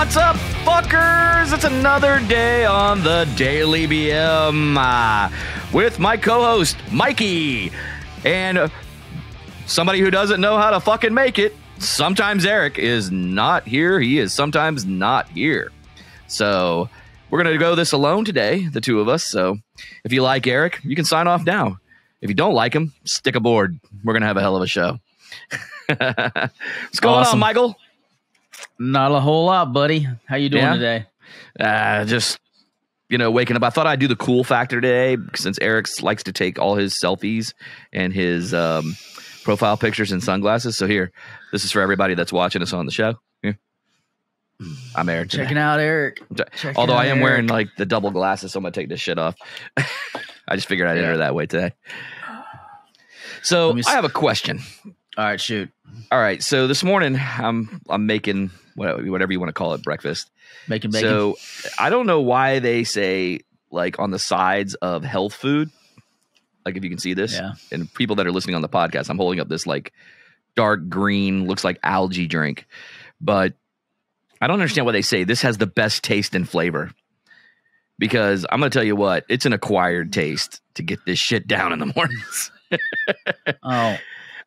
What's up, fuckers? It's another day on the Daily BM with my co-host, Mikey, and somebody who doesn't know how to fucking make it. Sometimes Eric is not here. He is sometimes not here. So we're going to go this alone today, the two of us. So if you like Eric, you can sign off now. If you don't like him, stick aboard. We're going to have a hell of a show. What's going on, Michael? Not a whole lot, buddy. How you doing today? Just, waking up. I thought I'd do the cool factor today since Eric likes to take all his selfies and his profile pictures and sunglasses. So here, this is for everybody that's watching us on the show. Here. I'm Eric. Checking out Eric. Although I am wearing like the double glasses, so I'm going to take this shit off. I just figured I'd enter that way today. So I have a question. All right, shoot. All right, so this morning I'm making whatever you want to call it, breakfast. Making bacon. So I don't know why they say like on the sides of health food, like if you can see this, and people that are listening on the podcast, I'm holding up this like dark green, looks like algae drink, but I don't understand why they say this has the best taste and flavor. Because I'm going to tell you what, it's an acquired taste to get this shit down in the mornings. Oh.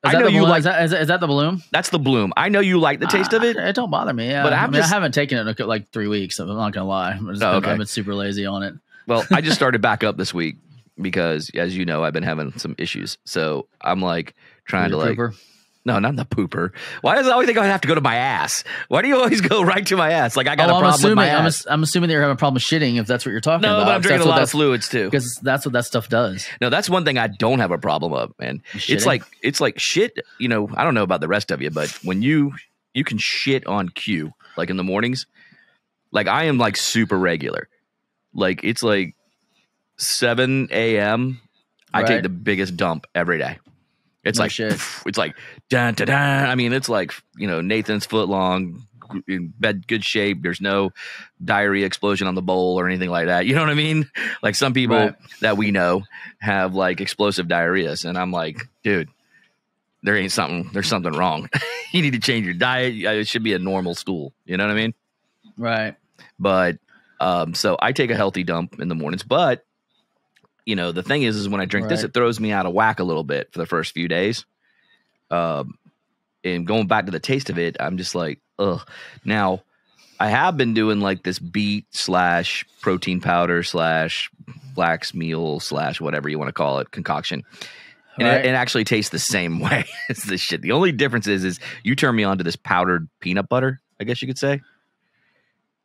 Is that the bloom? That's the bloom. I know you like the taste of it. It don't bother me. Yeah. But I haven't taken it in like 3 weeks. I'm not going to lie. I've been super lazy on it. Well, I just started back up this week because, as you know, I've been having some issues. So I'm like trying to like... Pooper? No, not the pooper. Why does I always think I have to go to my ass? Why do you always go right to my ass? Like I got a problem with my ass. I'm assuming that you're having a problem shitting if that's what you're talking about. No, but I'm drinking a lot of fluids too. Because that's what that stuff does. No, that's one thing I don't have a problem of, man. It's like shit. I don't know about the rest of you, but when you can shit on cue, like in the mornings, like I am like super regular. Like it's like 7 a.m. I take the biggest dump every day. It's like shit. It's like dun, dun, dun. I mean, it's like Nathan's foot long, in bed, good shape. There's no diarrhea explosion on the bowl or anything like that. You know what I mean? Like some people that we know have like explosive diarrheas, and I'm like, dude, there's something wrong. You need to change your diet. It should be a normal stool. You know what I mean? Right. But so I take a healthy dump in the mornings, but. The thing is when I drink this, it throws me out of whack a little bit for the first few days. And going back to the taste of it, I'm just like, ugh. Now, I have been doing like this beet / protein powder / flax meal / whatever you want to call it, concoction. And it actually tastes the same way as this shit. The only difference is you turn me on to this powdered peanut butter, I guess you could say.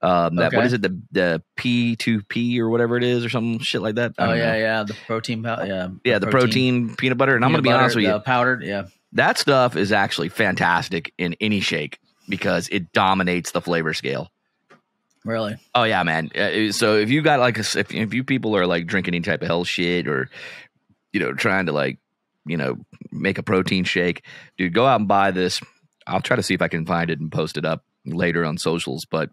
What is it? The P2P or whatever it is, or some shit like that. The protein powder. The protein peanut butter. And I'm gonna be honest with you, powdered. That stuff is actually fantastic in any shake because it dominates the flavor scale. Really? Oh yeah, man. So if you got like if you people are like drinking any type of health shit or trying to like make a protein shake, dude, go out and buy this. I'll try to see if I can find it and post it up later on socials, but.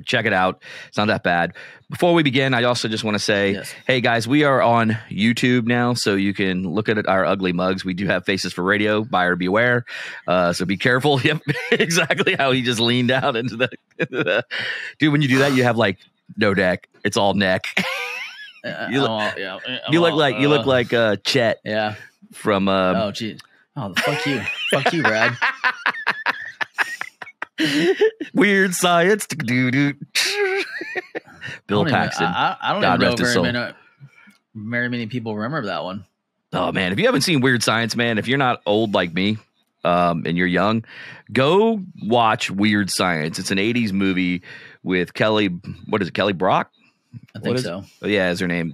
Check it out. It's not that bad. Before we begin, I also just want to say, hey guys, we are on YouTube now, so you can look at our ugly mugs. We do have faces for radio, buyer beware. So be careful. Yep, exactly how he just leaned out into the dude. When you do that, you have like no neck. It's all neck. You look like Chet. Yeah. From oh gee. Oh fuck you, Brad. Weird Science. Bill Paxton. I don't even know very many people remember that one. Oh man, if you haven't seen Weird Science, man, if you're not old like me, and you're young, go watch Weird Science. It's an 80s movie with Kelly. What is it? Kelly Brock? I think so. Oh yeah, is her name.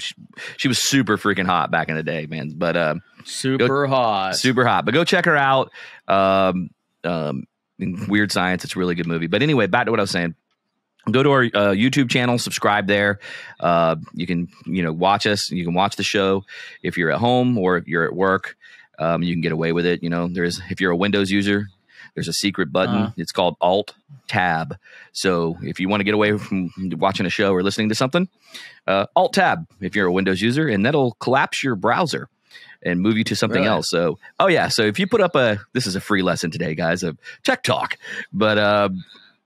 She was super freaking hot back in the day, man. But super hot. But go check her out. Weird Science. It's a really good movie. But anyway, back to what I was saying. Go to our YouTube channel, subscribe there. You can, watch us. You can watch the show if you're at home or if you're at work. You can get away with it. If you're a Windows user, there's a secret button. It's called Alt Tab. So if you want to get away from watching a show or listening to something, Alt Tab if you're a Windows user, and that'll collapse your browser and move you to something else. So, so if you put up this is a free lesson today, guys, of tech talk, but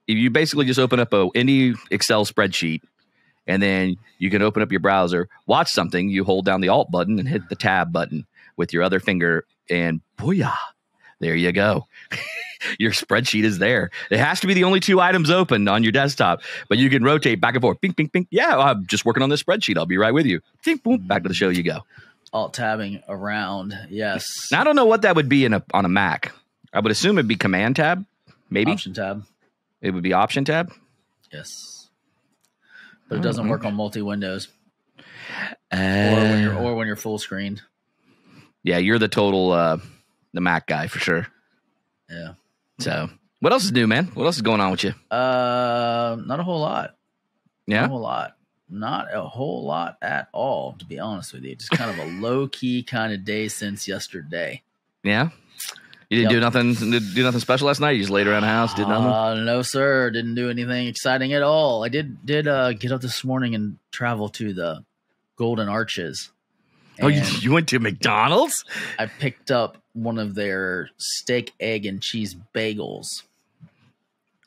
you basically just open up any Excel spreadsheet, and then you can open up your browser, watch something. You hold down the Alt button and hit the Tab button with your other finger, and booyah, there you go. Your spreadsheet is there. It has to be the only 2 items open on your desktop, but you can rotate back and forth. Bing, bing, bing. Yeah, I'm just working on this spreadsheet. I'll be right with you. Bing, boom, back to the show you go. Alt tabbing around. Yes. Now, I don't know what that would be on a Mac. I would assume it'd be Command Tab, maybe. Option tab. It would be Option Tab. Yes. But it doesn't work on multi-windows. Or when you're full screened. Yeah, you're the total the Mac guy for sure. Yeah. So, what else is new, man? What else is going on with you? Not a whole lot. Yeah, not a whole lot. Not a whole lot at all, to be honest with you. Just kind of a low key kind of day since yesterday. Yeah. You didn't do nothing special last night. You just laid around the house, did nothing. No, sir. Didn't do anything exciting at all. I did get up this morning and travel to the Golden Arches. Oh, you went to McDonald's? I picked up one of their steak, egg, and cheese bagels.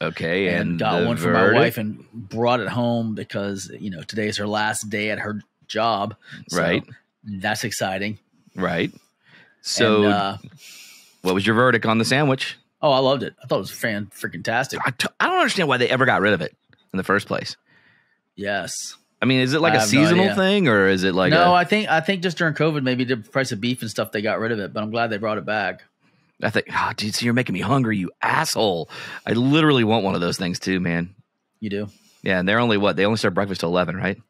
Okay, and got one for my wife and brought it home because, today's her last day at her job. So right. That's exciting. Right. So, what was your verdict on the sandwich? Oh, I loved it. I thought it was freaking-tastic. I don't understand why they ever got rid of it in the first place. Yes. I mean, is it like a seasonal thing, or is it like I think just during COVID, maybe the price of beef and stuff, they got rid of it. But I'm glad they brought it back. I think, dude, so you're making me hungry, you asshole. I literally want one of those things too, man. You do? Yeah, and they're only they only serve breakfast till 11, right?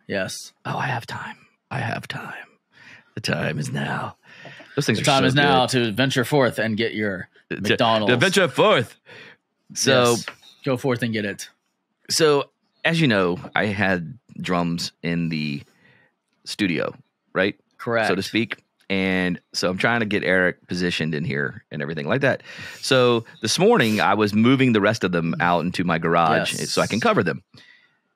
Yes. Oh, I have time. The time is now. Those things the are time so is now good. to venture forth and get your McDonald's. To venture forth. So yes. Go forth and get it. So, as you know, I had drums in the studio, right? Correct. So to speak. And so I'm trying to get Eric positioned in here and everything like that. So this morning I was moving the rest of them out into my garage so I can cover them.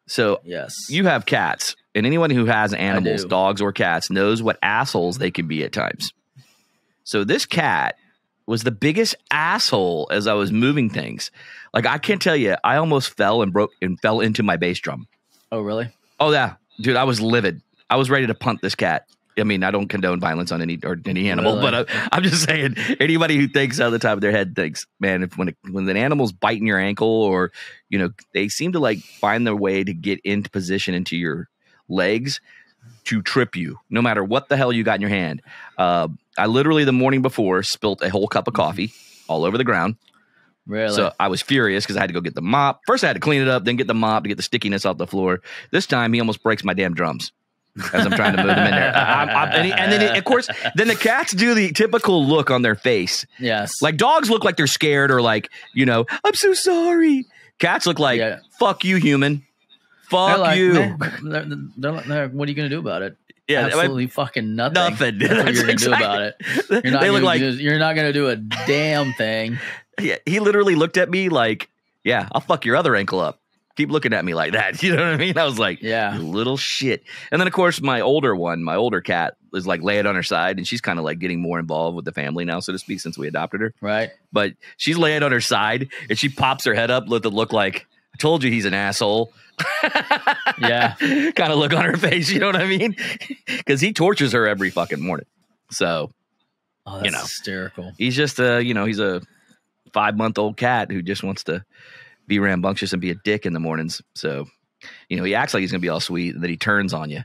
So you have cats, and anyone who has animals, dogs or cats, knows what assholes they can be at times. So this cat was the biggest asshole as I was moving things. Like, I can't tell you, I almost fell into my bass drum. Oh, really? Oh, yeah. Dude, I was livid. I was ready to punt this cat. I mean, I don't condone violence on any animal, but I'm just saying, anybody who thinks out of the top of their head thinks, man, when an animal's biting your ankle, or they seem to like find their way to get into position into your legs to trip you, no matter what the hell you got in your hand. I literally the morning before spilt a whole cup of coffee all over the ground. Really? So I was furious because I had to go get the mop. First, I had to clean it up, then get the mop to get the stickiness off the floor. This time, he almost breaks my damn drums as I'm trying to move them in there. And then, of course, then the cats do the typical look on their face. Yes. Like, dogs look like they're scared or like, I'm so sorry. Cats look like, fuck you, human. Fuck you. They're, what are you going to do about it? Yeah, absolutely fucking nothing. Nothing. That's what you're going to do about it. You're not going to do a damn thing. Yeah, he literally looked at me like, yeah, I'll fuck your other ankle up. Keep looking at me like that. You know what I mean? I was like, you little shit. And then, of course, my older cat is like laying on her side, and she's kind of like getting more involved with the family now, so to speak, since we adopted her. Right. But she's laying on her side, and she pops her head up with the look like, I told you he's an asshole. Yeah. Kind of look on her face, you know what I mean? Because he tortures her every fucking morning. So, that's hysterical. He's just he's a 5-month-old cat who just wants to be rambunctious and be a dick in the mornings. So, he acts like he's going to be all sweet, and then he turns on you.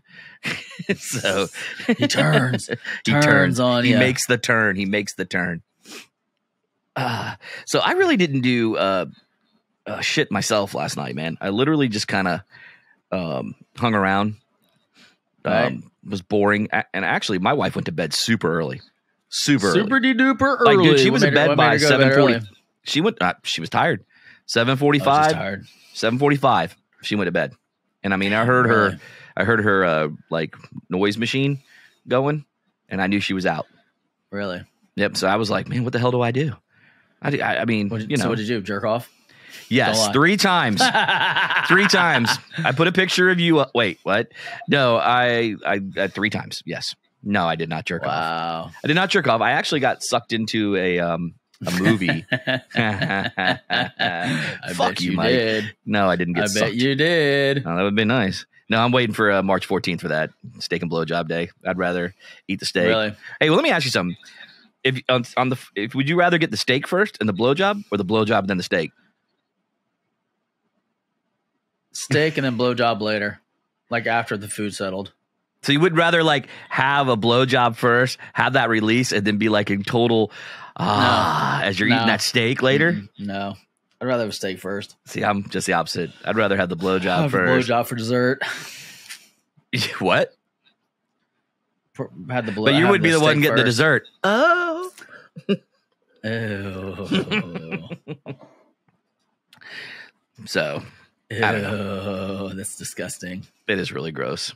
So he turns on you. He makes the turn. So I really didn't do shit myself last night, man. I literally just kind of hung around. Was boring. And actually, my wife went to bed super early. Super duper early. Like, dude, she was in bed by 7:40. She went. She was tired. 7:45. 7:45. She went to bed. And I mean, I heard her like noise machine going, and I knew she was out. Really? Yep. So I was like, man, what the hell do I do? I mean, So what did you do? Jerk off? Yes, 3 times. 3 times. I put a picture of you. Wait, what? No, I 3 times. Yes. No, I did not jerk off. Wow. I did not jerk off. I actually got sucked into a a movie. I Fuck bet you, you Mike. did. No, I didn't get I sucked. bet you did. Oh, that would be nice. No, I'm waiting for March 14th for that steak and blowjob day. I'd rather eat the steak. Really? Hey, well, let me ask you something. If would you rather get the steak first and the blowjob, or the blowjob and then the steak? Steak and then blowjob later, like after the food settled. So you would rather like have a blowjob first, have that release, and then be like in total as you're eating that steak later? No. I'd rather have a steak first. See, I'm just the opposite. I'd rather have the blowjob Have first. a blowjob for dessert. What? Had the But you would be the one getting the dessert. Oh. Ew. So, Ew, I don't know. that's disgusting. It is really gross.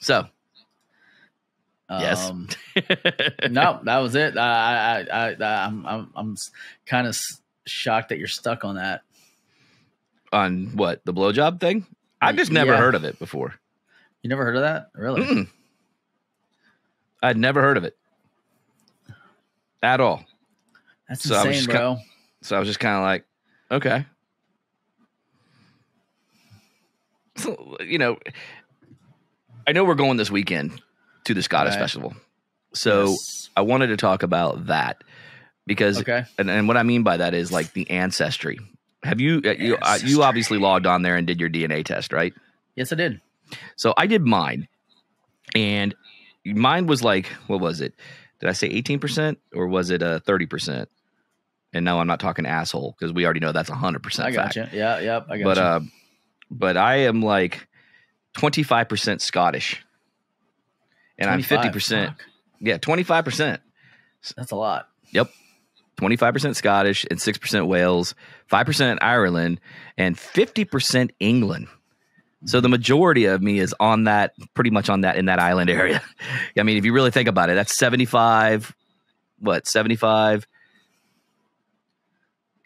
So, yes. No, that was it. I'm kind of shocked that you're stuck on that. On what? The blowjob thing? I've just never heard of it before. You never heard of that? Really? Mm-mm. I'd never heard of it at all. That's insane, bro. So I was just kind of like, okay. So, I know we're going this weekend to the Scottish Festival. So I wanted to talk about that because, and what I mean by that is like the ancestry. Have you obviously logged on there and did your DNA test, right? Yes, I did. So I did mine, and mine was like, what was it? Did I say 18% or was it 30%? And no, I'm not talking asshole because we already know that's 100%. I got you. Yeah, yep. I got you. But I am like 25% Scottish, and I'm 50%. Fuck. Yeah, 25%. That's a lot. Yep. 25% Scottish and 6% Wales, 5% Ireland, and 50% England. So the majority of me is on that, pretty much on that, in that island area. I mean, if you really think about it, that's 75,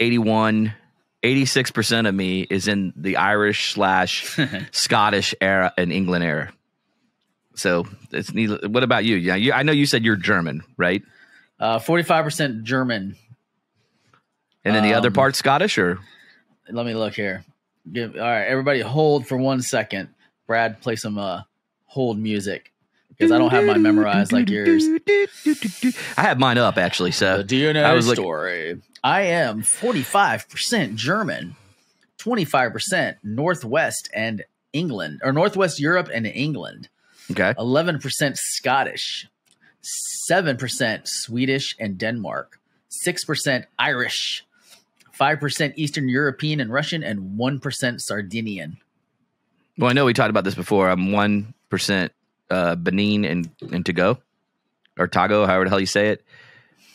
81, 86% of me is in the Irish / Scottish era and England era. So it's needless. What about you? Yeah, I know you said you're German, right? 45% German. And then the other part Scottish, or? Let me look here. All right, everybody hold for 1 second. Brad, play some hold music because I don't have mine memorized like yours. I have mine up actually. So the DNA story. I am 45% German, 25% Northwest and England, or Northwest Europe and England. Okay. 11% Scottish, 7% Swedish and Denmark, 6% Irish, 5% Eastern European and Russian, and 1% Sardinian. Well, I know we talked about this before. I'm 1% Benin and Togo, or Togo, however the hell you say it.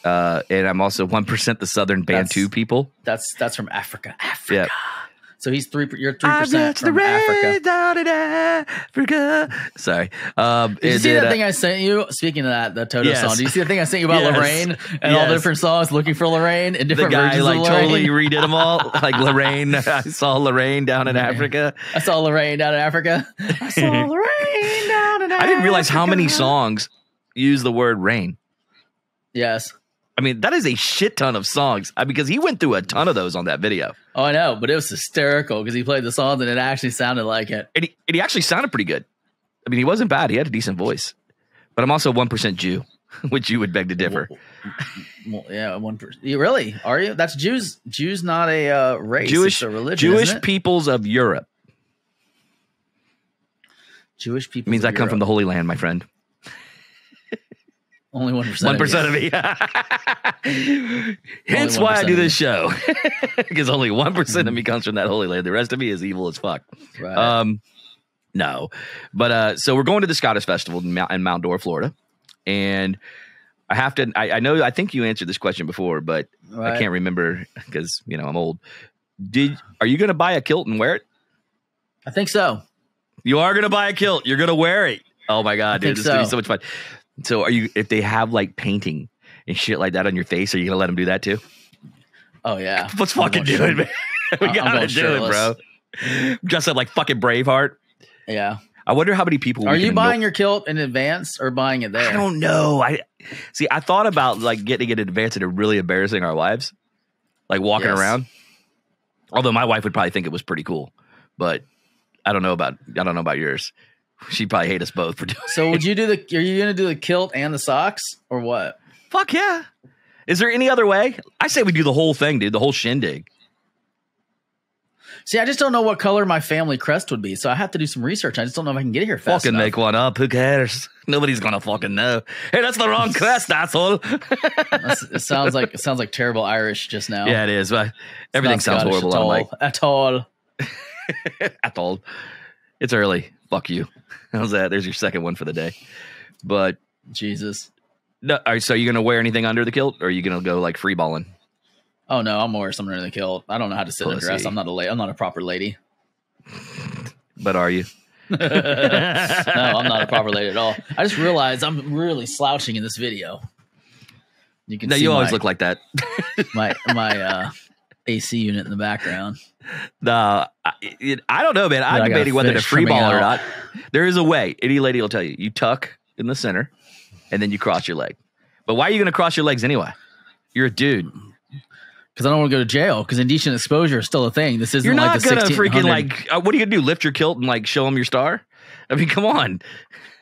And I'm also 1% the Southern Bantu people. That's from Africa. Yeah. So he's 3%. You're 3% from Africa. Down in Africa. Sorry. Did you see that thing I sent you? Speaking of that, the Toto song. Did you see the thing I sent you about Lorraine and all the different songs? Looking for Lorraine and different versions of Lorraine. The guy totally redid them all. Like Lorraine. I saw Lorraine down in Africa. I saw Lorraine down in Africa. I saw Lorraine down in Africa. I didn't realize how many songs use the word rain. Yes. I mean, that is a shit ton of songs because he went through a ton of those on that video. Oh, I know, but it was hysterical because he played the songs and it actually sounded like it. And he actually sounded pretty good. I mean, he wasn't bad. He had a decent voice. But I'm also 1% Jew, which you would beg to differ. Well, yeah, 1%. You really? Are you? That's Jews. Jews not a race. Jewish, it's a religion. Jewish peoples of Europe. Jewish people. Means I come from the Holy Land, my friend. Only 1%. 1% of me. Hence why I do this show. Because only 1% of me comes from that Holy Land. The rest of me is evil as fuck. Right. No. But so we're going to the Scottish Festival in Mount Dora, Florida. And I have to, I think you answered this question before, but I can't remember because, I'm old. Are you going to buy a kilt and wear it? I think so. You are going to buy a kilt. You're going to wear it. Oh my God, dude. This is going to be so much fun. So if they have like painting and shit like that on your face, are you going to let them do that too? Oh yeah. Let's fucking do it, man. We got to do it, bro. Dress up like fucking Braveheart. Yeah. I wonder how many people are you buying your kilt in advance or buying it there? I don't know. I thought about like getting it in advance and really embarrassing our wives, like walking around. Although my wife would probably think it was pretty cool, but I don't know about yours. She'd probably hate us both for doing it. So are you going to do the kilt and the socks or what? Fuck yeah. Is there any other way? I say we do the whole thing, dude, the whole shindig. See, I just don't know what color my family crest would be, so I have to do some research. I just don't know if I can get here fast enough. Fucking make one up. Who cares? Nobody's gonna fucking know. Hey, that's the wrong crest, asshole. It sounds like terrible Irish just now. Yeah, it is. But everything sounds horrible. At all. At all. It's early. Fuck you. How's that? There's your second one for the day. But Jesus. No, all right, so are you gonna wear anything under the kilt, or are you gonna go like free balling? Oh no, I'm wearing something under the kilt. I don't know how to sit in a dress. I'm not a proper lady. But are you? No, I'm not a proper lady at all. I just realized I'm really slouching in this video. You can see you always look like that. my AC unit in the background. No, I don't know, man. I'm debating whether to free ball or not. There is a way. Any lady will tell you. You tuck in the center, and then you cross your leg. But why are you going to cross your legs anyway? You're a dude. Because I don't want to go to jail. Because indecent exposure is still a thing. This isn't like the 1600. You're not gonna freaking like. What are you gonna do? Lift your kilt and like show them your star? I mean, come on.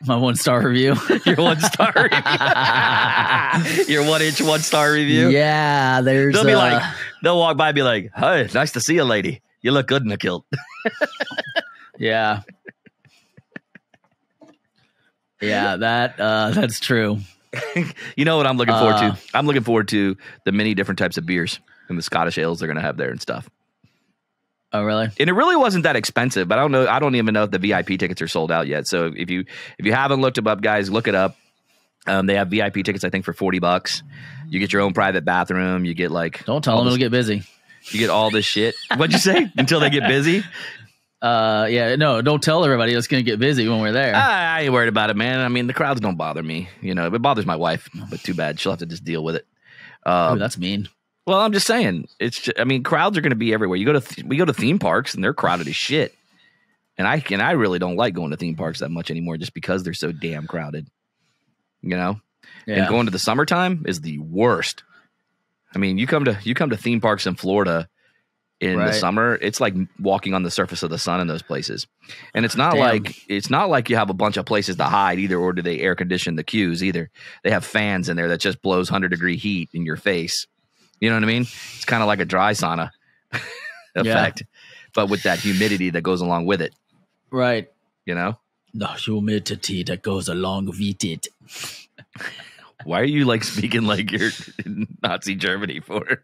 My 1-star review. Your 1-star review. Your 1-inch 1-star review. Yeah, there's. They'll be like, they'll walk by and be like, "Hey, nice to see you, lady. You look good in a kilt." Yeah. Yeah, that's true. You know what I'm looking forward to? I'm looking forward to the many different types of beers and the Scottish ales they're going to have there and stuff. Oh, really? And it really wasn't that expensive, but I don't know. I don't even know if the VIP tickets are sold out yet. So if you haven't looked them up, guys, look it up. They have VIP tickets, I think, for $40. You get your own private bathroom. You get like, don't tell them it'll get busy. You get all this shit. What'd you say? Until they get busy? Yeah, no, don't tell everybody it's going to get busy when we're there. I ain't worried about it, man. I mean, the crowds don't bother me. You know, it bothers my wife, but too bad. She'll have to just deal with it. Ooh, that's mean. Well, I'm just saying. I mean, crowds are going to be everywhere. We go to theme parks and they're crowded as shit. And I really don't like going to theme parks that much anymore, just because they're so damn crowded. You know, and going to the summertime is the worst. I mean, you come to theme parks in Florida in the summer, it's like walking on the surface of the sun in those places. And it's not like you have a bunch of places to hide either, or do they air condition the queues either. They have fans in there that just blows 100-degree heat in your face. You know what I mean? It's kind of like a dry sauna effect, but with that humidity that goes along with it. Right. You know? The humidity that goes along with it. Why are you like speaking like you're in Nazi Germany for?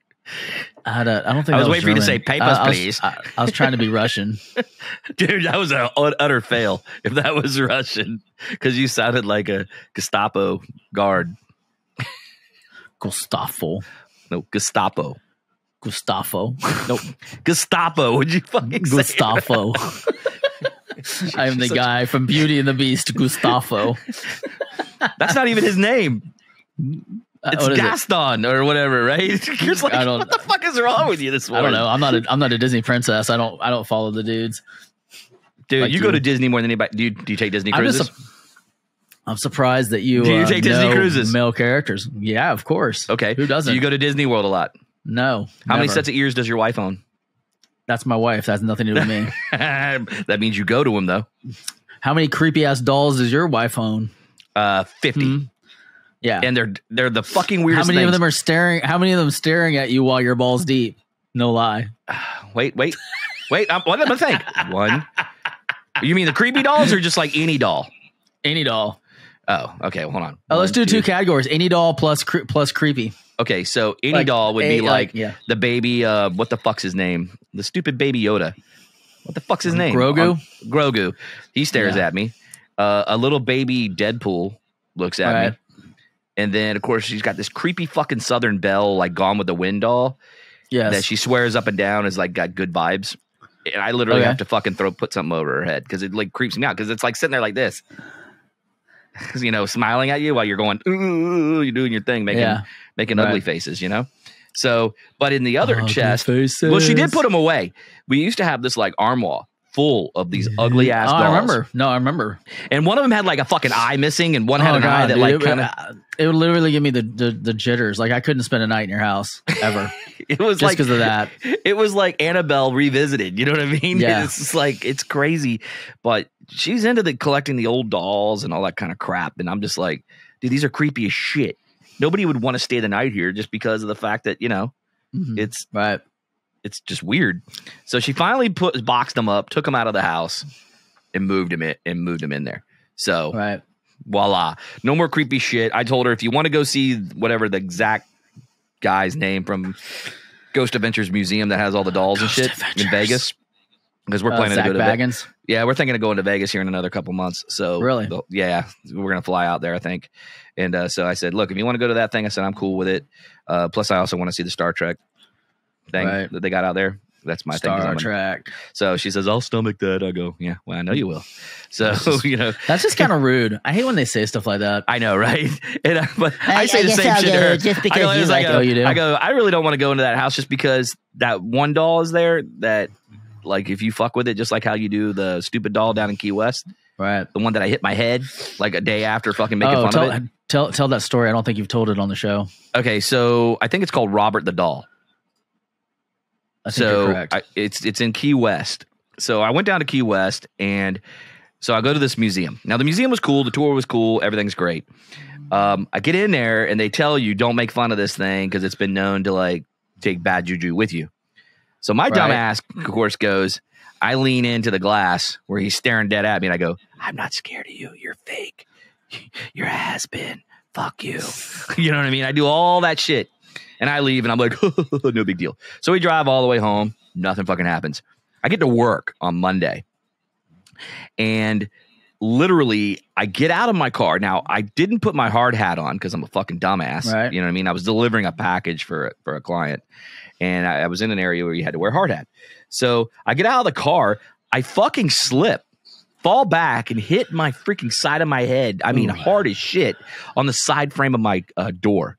I don't think I was waiting for you to say papers, please. I was trying to be Russian. Dude, that was an utter fail if that was Russian, because you sounded like a Gestapo guard. Gestapo. No, Gestapo. Gustavo. No, Gestapo. Would you fucking say Gustavo? I am the guy from Beauty and the Beast, Gustavo. That's not even his name. It's Gaston or whatever, right? You're like, what the fuck is wrong with you this morning? I don't know. I'm not a Disney princess. I don't follow the dudes. Dude, like you go to Disney more than anybody. Do you take Disney cruises? I'm surprised that you do you take Disney cruises? Male characters. Yeah, of course. Okay. Who doesn't? Do you go to Disney World a lot? No. How many sets of ears does your wife own? That's my wife. That has nothing to do with me. That means you go to them, though. How many creepy ass dolls does your wife own? 50. Hmm? Yeah, and they're the fucking weirdest. How many things. of them are staring? How many of them staring at you while you're balls deep? No lie. Wait. What am I think? One. You mean the creepy dolls or just like any doll? Any doll. Oh, okay. Well, hold on. Let's do two categories: any doll plus creepy. Okay, so any doll would be like the baby. What the fuck's his name? The stupid baby Yoda. What the fuck's his name? Grogu. He stares at me. A little baby Deadpool looks at me. And then, of course, she's got this creepy fucking Southern Belle, like Gone with the Wind doll. Yes. That she swears up and down is like got good vibes. And I literally have to fucking put something over her head because it like creeps me out because it's like sitting there like this. You know, smiling at you while you're going, ooh, you're doing your thing, making ugly faces, you know? So, but in the other chest, well, she did put them away. We used to have this like armoire full of these ugly ass dolls. I remember. No, I remember. And one of them had like a fucking eye missing, and one had an eye that dude, like kind of. It would literally give me the jitters. Like I couldn't spend a night in your house ever. It was just like because of that. It was like Annabelle revisited. You know what I mean? Yeah. It's just like it's crazy, but she's into collecting the old dolls and all that kind of crap. And I'm just like, dude, these are creepy as shit. Nobody would want to stay the night here just because of the fact that it's right. It's just weird. So she finally boxed them up, took them out of the house, and moved them in there. So right. Voila. No more creepy shit. I told her if you want to go see whatever the exact guy's name from Ghost Adventures Museum that has all the dolls and shit in Vegas. Because we're planning to go to Vegas. Yeah, we're thinking of going to Vegas here in another couple months. So really? Yeah, we're gonna fly out there, I think. And so I said, look, if you want to go to that thing, I said I'm cool with it. Plus, I also want to see the Star Trek thing that they got out there. That's my thing. Star Trek. So she says, I'll stomach that. I go, yeah, well, I know you will. So, That's just kind of rude. I hate when they say stuff like that. I know, right? But I say the same shit to her. Just because you like, oh, you do? I go, I really don't want to go into that house just because that one doll is there that, like, if you fuck with it, just like how you do the stupid doll down in Key West. Right. The one that I hit my head like a day after fucking making fun of it. Tell that story. I don't think you've told it on the show. Okay, so I think it's called Robert the Doll. I think you're correct. It's in Key West. So I went down to Key West, and so I go to this museum. Now, the museum was cool. The tour was cool. Everything's great. I get in there, and they tell you, don't make fun of this thing because it's been known to, like, take bad juju with you. So my dumb ass, of course, goes, I lean into the glass where he's staring dead at me, and I go, I'm not scared of you. You're fake. You're a has-been. Fuck you. You know what I mean? I do all that shit. And I leave, and I'm like, no big deal. So we drive all the way home. Nothing fucking happens. I get to work on Monday. And literally, I get out of my car. Now, I didn't put my hard hat on because I'm a fucking dumbass. Right. You know what I mean? I was delivering a package for a client. And I was in an area where you had to wear a hard hat. So I get out of the car. I fucking slip, fall back, and hit my freaking side of my head. I mean, hard as shit on the side frame of my door.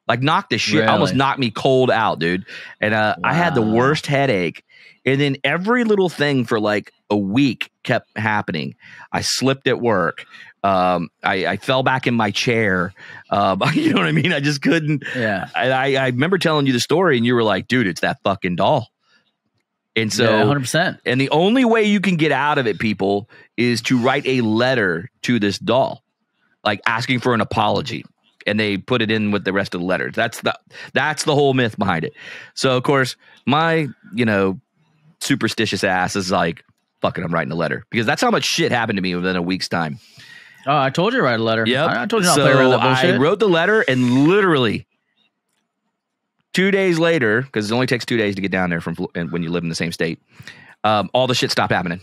Like, knocked the shit, almost knocked me cold out, dude. And I had the worst headache. And then every little thing for like a week kept happening. I slipped at work. I fell back in my chair. You know what I mean? I just couldn't. Yeah. I remember telling you the story, and you were like, dude, it's that fucking doll. And so, 100%. And the only way you can get out of it, people, is to write a letter to this doll, like asking for an apology. And they put it in with the rest of the letters. That's the whole myth behind it. So, of course, my, superstitious ass is like, fuck it, I'm writing a letter. Because that's how much shit happened to me within a week's time. Oh, I told you to write a letter. Yep. I told you not to play around that bullshit. I wrote the letter, and literally 2 days later, because it only takes 2 days to get down there from when you live in the same state, all the shit stopped happening.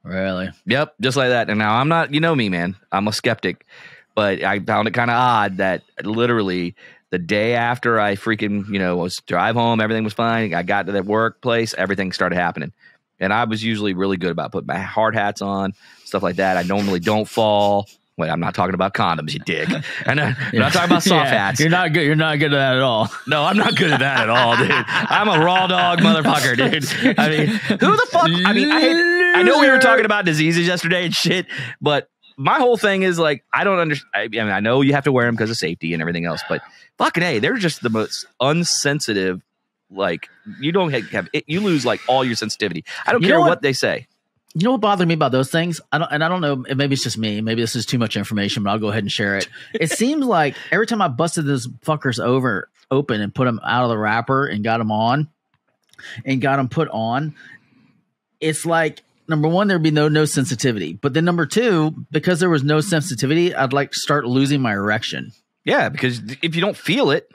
Really? Yep, just like that. And now I'm not, you know me, man. I'm a skeptic. But I found it kind of odd that literally the day after I freaking, was drive home, everything was fine. I got to that workplace, everything started happening. And I was usually really good about putting my hard hats on, stuff like that. I normally don't fall. Wait, I'm not talking about condoms, you dick. I'm not talking about soft hats. You're not good. You're not good at that at all. No, I'm not good at that at all, dude. I'm a raw dog motherfucker, dude. I mean, who the fuck? I mean, I know we were talking about diseases yesterday and shit, but my whole thing is like, I don't understand. I mean, I know you have to wear them because of safety and everything else, but fucking A, they're just the most unsensitive. Like, you don't have it, you lose like all your sensitivity. I don't care what they say. You know what bothered me about those things? I don't know. Maybe it's just me. Maybe this is too much information, but I'll go ahead and share it. It seems like every time I busted those fuckers open and put them out of the wrapper and got them on and got them put on, it's like, number one, there'd be no sensitivity. But then number two, because there was no sensitivity, I'd like start losing my erection. Yeah, because if you don't feel it,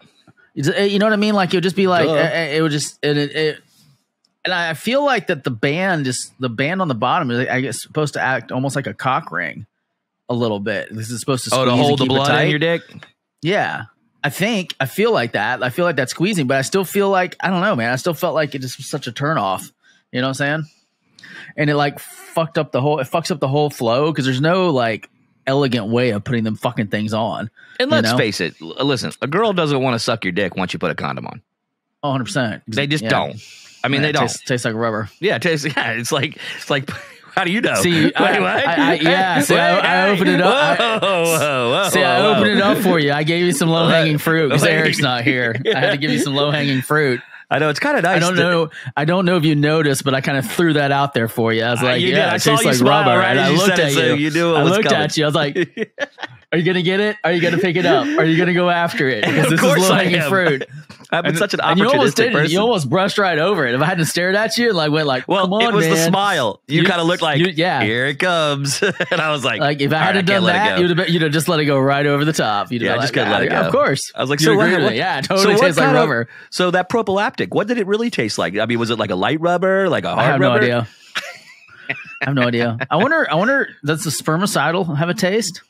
you know what I mean? Like, it would just be like, it would just, and I feel like that the band on the bottom is, I guess, supposed to act almost like a cock ring a little bit. This is supposed to squeeze to hold the blood in your dick. Yeah, I feel like that. I feel like that's squeezing, but I still feel like, I don't know, man. I still felt like it just was such a turn off. You know what I'm saying? And it like fucks up the whole flow because there's no like elegant way of putting them fucking things on. And let's face it. Listen, a girl doesn't want to suck your dick once you put a condom on. 100%. They just don't. I mean, they don't taste like rubber. Yeah, it's like how do you know? See, I opened it up. Whoa. I opened it up for you. I gave you some low hanging fruit because Eric's not here. I had to give you some low hanging fruit. I know it's kind of nice. I don't know if you noticed, but I kind of threw that out there for you. I was like, it tastes like smile, rubber. Right? And I looked at you. You knew I looked at you. I was like, are you gonna get it? Are you gonna pick it up? Are you gonna go after it? Because this is low hanging fruit. I've been such an opportunistic person. You almost brushed right over it. If I hadn't stared at you and went well, come on, it was man. the smile. You kind of looked like, here it comes. And I was like if I hadn't done that, you'd have just let it go right over the top. I just couldn't let it go. Of course. I was like, it totally tastes like rubber. So that prophylactic, what did it really taste like? I mean, was it like a light rubber, like a hard rubber? I have no idea. I wonder, does the spermicidal have a taste?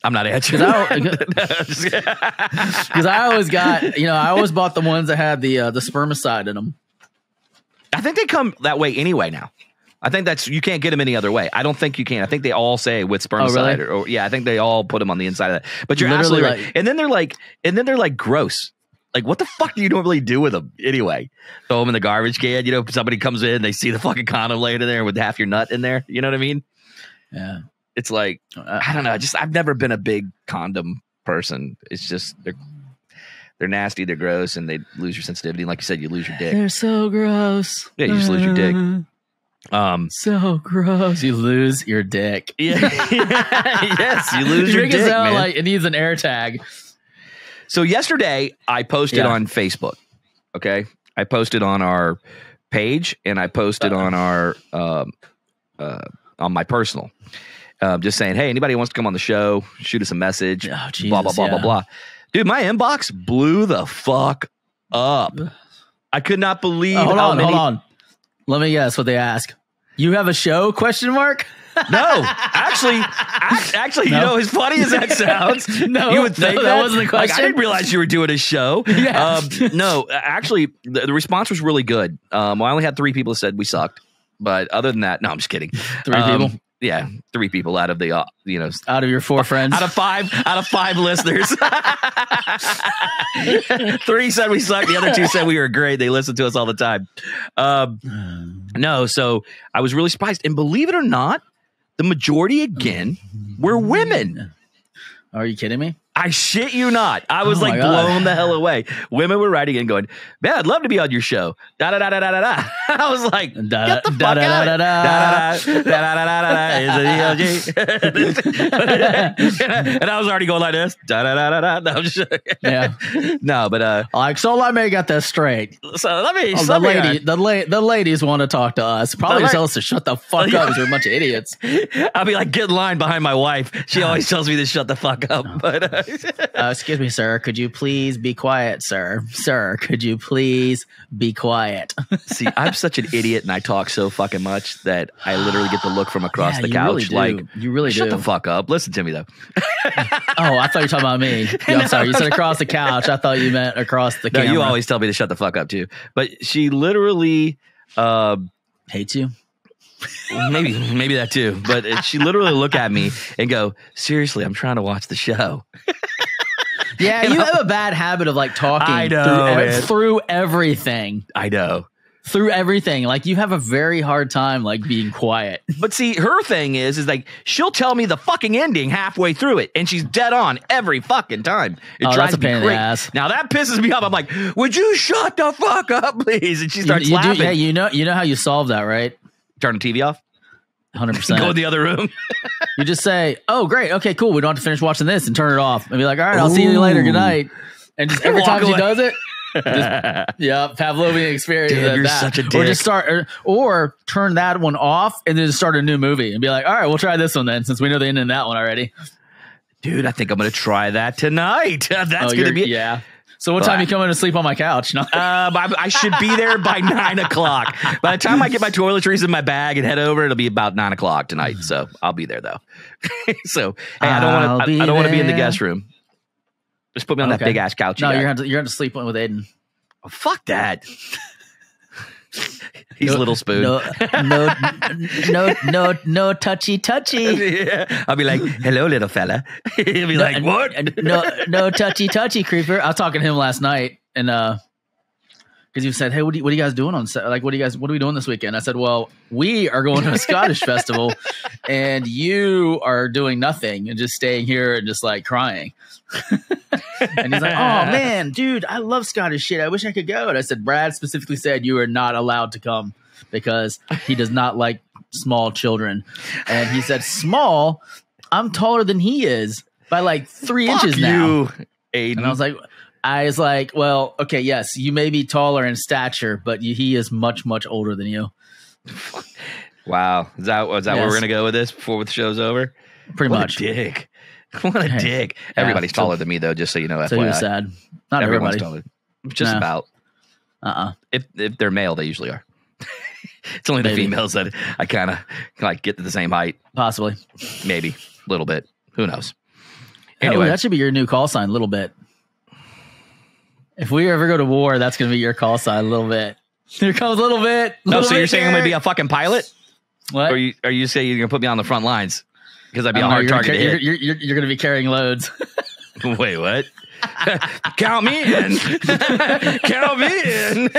I'm not answering. Because I always bought the ones that had the spermicide in them. I think they come that way anyway now. I think you can't get them any other way. I don't think you can. I think they all say with spermicide. Oh, really? I think they all put them on the inside of that. But you're absolutely right. And then they're like gross. Like, what the fuck do you normally do with them anyway? Throw them in the garbage can. Somebody comes in, they see the fucking condom laying in there with half your nut in there. You know what I mean? Yeah. It's like, I don't know. I've never been a big condom person. It's just they're nasty, they're gross, and they lose your sensitivity. And like you said, you lose your dick. They're so gross. Yeah, you just lose your dick. So gross. You lose your dick. Yeah. Yes, you lose your dick. It sound man. like it needs an air tag. So yesterday, I posted on Facebook. Okay, I posted on our page, and I posted on our on my personal. Just saying, hey, anybody who wants to come on the show, shoot us a message, blah, blah, blah, blah. Dude, my inbox blew the fuck up. I could not believe hold on. Let me guess what they ask. You have a show, question mark? No, actually, no? As funny as that sounds, you would think that wasn't the question. I didn't realize you were doing a show. Yeah. No, actually, the response was really good. I only had 3 people that said we sucked. But other than that, no, I'm just kidding. 3 people? Yeah, 3 people out of the out of your 4 friends, out of five listeners. 3 said we sucked. The other 2 said we were great. They listen to us all the time. No, so I was really surprised, and believe it or not, the majority again were women. Are you kidding me? I shit you not. I was blown the hell away. Women were writing in going, man, I'd love to be on your show. Da da da da da da da. I was like, get the fuck out. Da da da da da. And I was already going like this. Da da da da da. Yeah. No, but so let me get this straight. So let me. The ladies want to talk to us. Probably tell us to shut the fuck up because we're a bunch of idiots. I'll be like, get in line behind my wife. She always tells me to shut the fuck up. But excuse me, sir. Could you please be quiet, sir? Sir, could you please be quiet? See, I'm such an idiot, and I talk so fucking much that I literally get the look from across the couch. You really shut the fuck up. Listen to me though. Oh, I thought you were talking about me. Yeah, I'm sorry. You said across the couch. I thought you meant across the camera. No, you always tell me to shut the fuck up too. But she literally hates you. Maybe that too. But she literally look at me and go, seriously, I'm trying to watch the show. Yeah, you have a bad habit of talking through everything. I know. Through everything. You have a very hard time being quiet. But see, her thing is she'll tell me the fucking ending halfway through it, and she's dead on every fucking time. It drives me crazy. Ass. Now that pisses me off. I'm like, would you shut the fuck up, please? And she starts laughing. You know how you solve that, right? Turn the TV off. 100%. Go in the other room. You just say, oh, great. Okay, cool. We don't have to finish watching this and turn it off. And be like, all right, I'll see you later. Good night. And just every time she does it, Pavlovian experience. Dude, you're such a dick. Or just or turn that one off and then just start a new movie and be like, all right, we'll try this one then since we know the end of that one already. Dude, I think I'm going to try that tonight. That's going to be Yeah. So what time you coming to sleep on my couch? No. I should be there by 9 o'clock. By the time I get my toiletries in my bag and head over, it'll be about 9 o'clock tonight. So I'll be there though. So hey, I don't want to be in the guest room. Just put me on that big ass couch. No, you're going to sleep with Aiden. Oh, fuck that. He's little spoon. No touchy. Yeah. I'll be like, hello, little fella. He'll be like, what? No touchy creeper. I was talking to him last night, and because you said, hey, what are you guys doing what are we doing this weekend? I said, well, we are going to a Scottish festival and you are doing nothing and just staying here and just like crying. And he's like, oh man, dude, I love Scottish shit. I wish I could go. And I said, Brad specifically said you are not allowed to come because he does not like small children. And he said, small, I'm taller than he is by like 3 inches now. Aiden. And I was like, well, okay, yes, you may be taller in stature, but he is much, much older than you. Wow. Is that where we're going to go with this before the show's over? Pretty much. What a dick. What a dick. Everybody's taller than me, though, just so you know. So FYI. you're sad. Not Everyone's everybody. taller. Just about. If they're male, they usually are. It's only the females that I kind of like get to the same height. Possibly. Maybe. A little bit. Who knows? Anyway, that should be your new call sign, a little bit. If we ever go to war, that's going to be your call sign, a little bit. Here comes a little bit. So you're saying I'm going to be a fucking pilot? What? Or are you saying you're going to put me on the front lines? Because I'd be a hard target to hit. You're going to be carrying loads. Wait, what? Count me in. Count me in.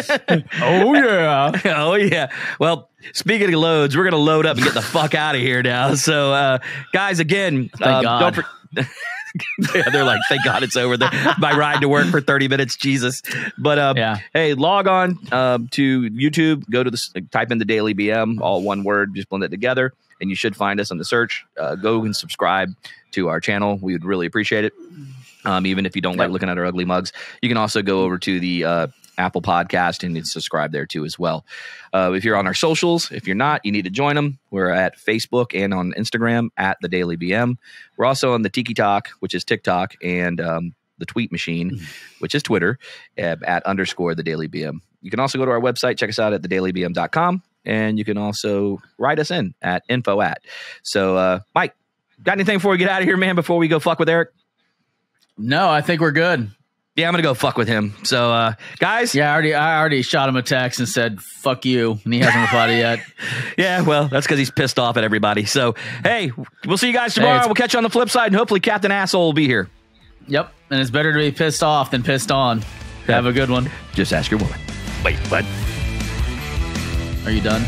Oh, yeah. Oh, yeah. Well, speaking of loads, we're going to load up and get the fuck out of here now. So, guys, again, Thank God. Yeah, they're like, thank God it's over. My ride to work for 30 minutes, Jesus. But hey, log on to YouTube. Go to type in the Daily BM, all one word, just blend it together, and you should find us on the search. Go and subscribe to our channel. We would really appreciate it. Even if you don't like looking at our ugly mugs, you can also go over to the Apple Podcast and subscribe there too as well. If you're on our socials, if you're not, you need to join them. We're at Facebook and on Instagram at the Daily BM. We're also on the Tiki Talk, which is TikTok, and the Tweet Machine, which is Twitter, at _ the Daily BM. You can also go to our website, check us out at thedailybm.com, and you can also write us in at info@. So, Mike, got anything before we get out of here, man? Before we go fuck with Eric? No, I think we're good. Yeah, I'm gonna go fuck with him. So, guys. Yeah, I already shot him a text and said "fuck you," and he hasn't replied yet. Yeah, well, that's because he's pissed off at everybody. So, hey, we'll see you guys tomorrow. We'll catch you on the flip side, and hopefully, Captain Asshole will be here. Yep, and it's better to be pissed off than pissed on. Have a good one. Just ask your woman. Wait, what? Are you done?